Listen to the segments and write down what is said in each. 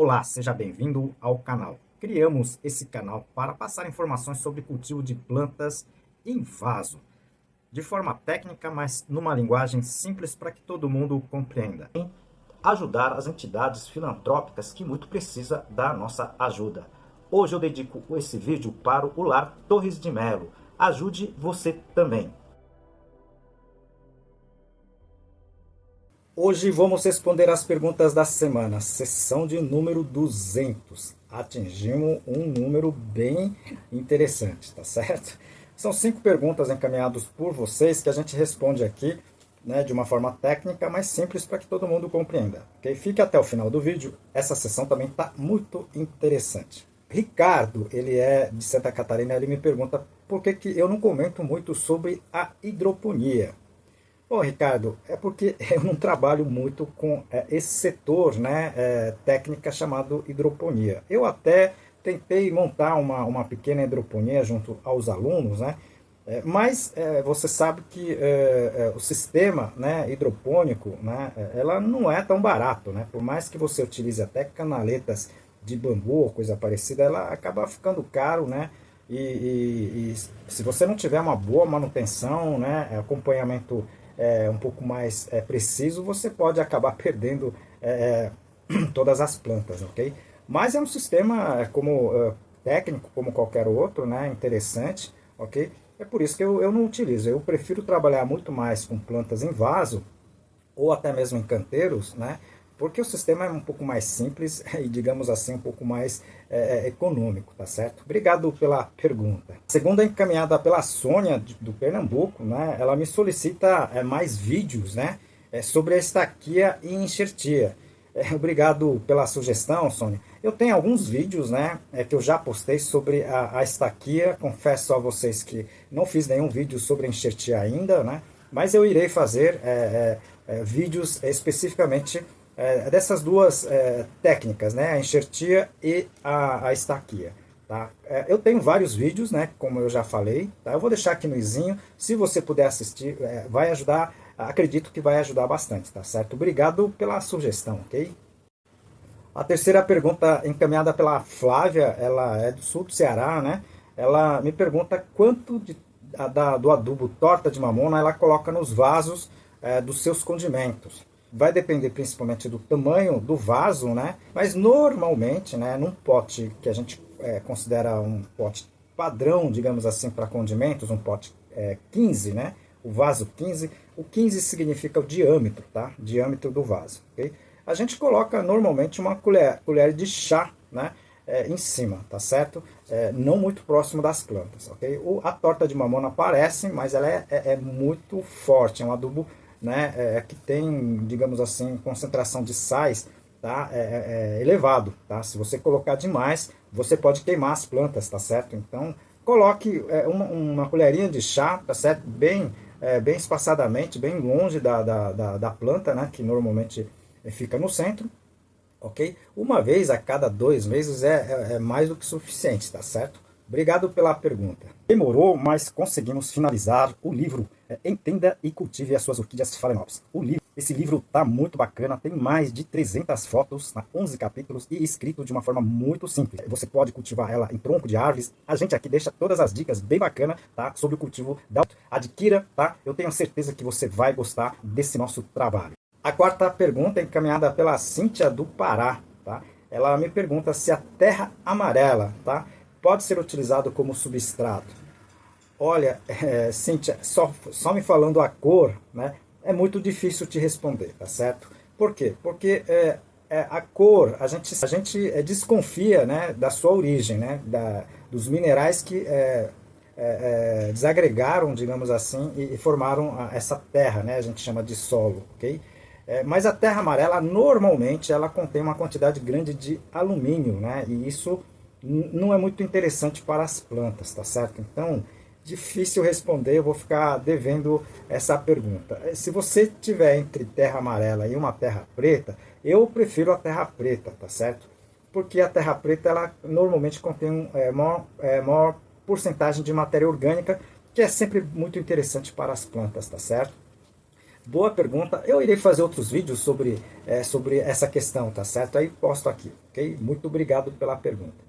Olá, seja bem-vindo ao canal. Criamos esse canal para passar informações sobre cultivo de plantas em vaso, de forma técnica, mas numa linguagem simples para que todo mundo compreenda. Ajudar as entidades filantrópicas que muito precisa da nossa ajuda. Hoje eu dedico esse vídeo para o Lar Torres de Melo. Ajude você também. Hoje vamos responder as perguntas da semana, sessão de número 200. Atingimos um número bem interessante, tá certo? São 5 perguntas encaminhadas por vocês que a gente responde aqui, né, de uma forma técnica, mas simples para que todo mundo compreenda. Okay? Fique até o final do vídeo, essa sessão também está muito interessante. Ricardo, ele é de Santa Catarina, ele me pergunta por que eu não comento muito sobre a hidroponia. Bom, Ricardo, é porque eu não trabalho muito com esse setor, né, técnica chamado hidroponia. Eu até tentei montar uma pequena hidroponia junto aos alunos, né, mas você sabe que o sistema, né, hidropônico, né, ela não é tão barato, né, por mais que você utilize até canaletas de bambu ou coisa parecida, ela acaba ficando caro, né, e se você não tiver uma boa manutenção, né, acompanhamento um pouco mais preciso, você pode acabar perdendo todas as plantas, ok? Mas é um sistema como técnico, como qualquer outro, né? Interessante, ok? É por isso que eu não utilizo. Eu prefiro trabalhar muito mais com plantas em vaso ou até mesmo em canteiros, né? Porque o sistema é um pouco mais simples e, digamos assim, um pouco mais econômico, tá certo? Obrigado pela pergunta. A segunda é encaminhada pela Sônia, do Pernambuco, né? Ela me solicita mais vídeos, né? Sobre a estaquia e enxertia. Obrigado pela sugestão, Sônia. Eu tenho alguns vídeos, né, que eu já postei sobre a estaquia. Confesso a vocês que não fiz nenhum vídeo sobre a enxertia ainda, né? Mas eu irei fazer vídeos especificamente dessas duas técnicas, né, a enxertia e a estaquia. Tá? Eu tenho vários vídeos, né, como eu já falei, tá? Eu vou deixar aqui no izinho, se você puder assistir, vai ajudar, acredito que vai ajudar bastante, tá certo? Obrigado pela sugestão, ok? A terceira pergunta encaminhada pela Flávia, ela é do sul do Ceará, né? Ela me pergunta quanto do adubo torta de mamona ela coloca nos vasos dos seus condimentos. Vai depender principalmente do tamanho do vaso, né? Mas normalmente, né, num pote que a gente considera um pote padrão, digamos assim, para condimentos, um pote 15, né? O vaso 15, o 15 significa o diâmetro, tá? Diâmetro do vaso, ok? A gente coloca normalmente uma colher de chá, né? Em cima, tá certo? Não muito próximo das plantas, ok? A torta de mamona aparece, mas ela é muito forte, é um adubo, né, que tem, digamos assim, concentração de sais, tá, elevado, tá? Se você colocar demais, você pode queimar as plantas, tá certo? Então, coloque uma colherinha de chá, tá certo? Bem espaçadamente, bem longe da planta, né, que normalmente fica no centro, ok? Uma vez a cada 2 meses é mais do que suficiente, tá certo? Obrigado pela pergunta. Demorou, mas conseguimos finalizar o livro Entenda e Cultive as Suas Orquídeas Phalaenopsis. Esse livro tá muito bacana, tem mais de 300 fotos, 11 capítulos e escrito de uma forma muito simples. Você pode cultivar ela em tronco de árvores. A gente aqui deixa todas as dicas bem bacanas, tá, sobre o cultivo da adquira, tá? Eu tenho certeza que você vai gostar desse nosso trabalho. A quarta pergunta é encaminhada pela Cíntia do Pará, tá? Ela me pergunta se a terra amarela, tá, pode ser utilizado como substrato. Olha, Cíntia, só me falando a cor, né, é muito difícil te responder, tá certo? Por quê? Porque a cor, a gente desconfia, né, da sua origem, né, dos minerais que desagregaram, digamos assim, e formaram essa terra, né, a gente chama de solo, ok? Mas a terra amarela, normalmente, ela contém uma quantidade grande de alumínio, né, e isso não é muito interessante para as plantas, tá certo? Então, difícil responder, eu vou ficar devendo essa pergunta. Se você tiver entre terra amarela e uma terra preta, eu prefiro a terra preta, tá certo? Porque a terra preta, ela normalmente contém maior porcentagem de matéria orgânica, que é sempre muito interessante para as plantas, tá certo? Boa pergunta. Eu irei fazer outros vídeos sobre essa questão, tá certo? Aí posto aqui. ok? Muito obrigado pela pergunta.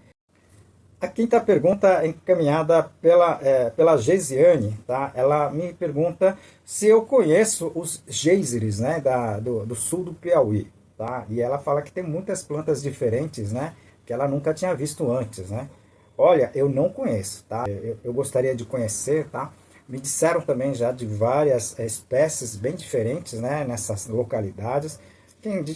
A quinta pergunta é encaminhada pela Geisiane, tá? Ela me pergunta se eu conheço os geysers, né, do sul do Piauí, tá? E ela fala que tem muitas plantas diferentes, né, que ela nunca tinha visto antes, né? Olha, eu não conheço, tá? Eu gostaria de conhecer, tá? Me disseram também já de várias espécies bem diferentes, né, nessas localidades.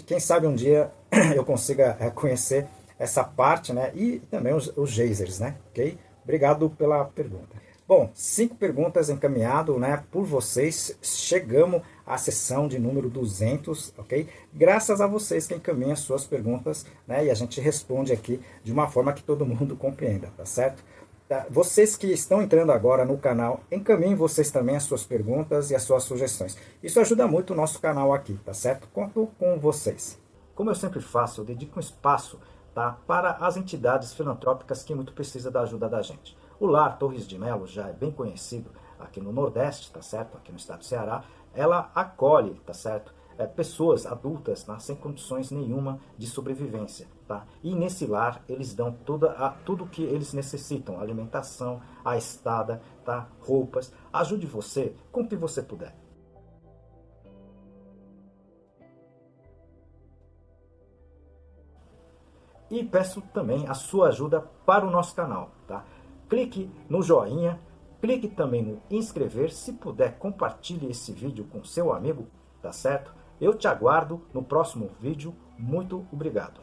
Quem sabe um dia eu consiga conhecer essa parte, né? E também os geysers, né? Ok? Obrigado pela pergunta. Bom, 5 perguntas encaminhado, né, por vocês. Chegamos à sessão de número 200, ok? Graças a vocês que encaminham suas perguntas, né? E a gente responde aqui de uma forma que todo mundo compreenda, tá certo? Tá? Vocês que estão entrando agora no canal, encaminhem vocês também as suas perguntas e as suas sugestões. Isso ajuda muito o nosso canal aqui, tá certo? Conto com vocês. Como eu sempre faço, eu dedico um espaço, tá, para as entidades filantrópicas que muito precisam da ajuda da gente. O Lar Torres de Melo já é bem conhecido aqui no Nordeste, tá certo? Aqui no estado do Ceará. Ela acolhe, tá certo? Pessoas adultas, tá, sem condições nenhuma de sobrevivência, tá? E nesse lar eles dão tudo o que eles necessitam, alimentação, a estada, tá? Roupas. Ajude você com o que você puder. E peço também a sua ajuda para o nosso canal, tá? Clique no joinha, clique também no inscrever, se puder compartilhe esse vídeo com seu amigo, tá certo? Eu te aguardo no próximo vídeo, muito obrigado.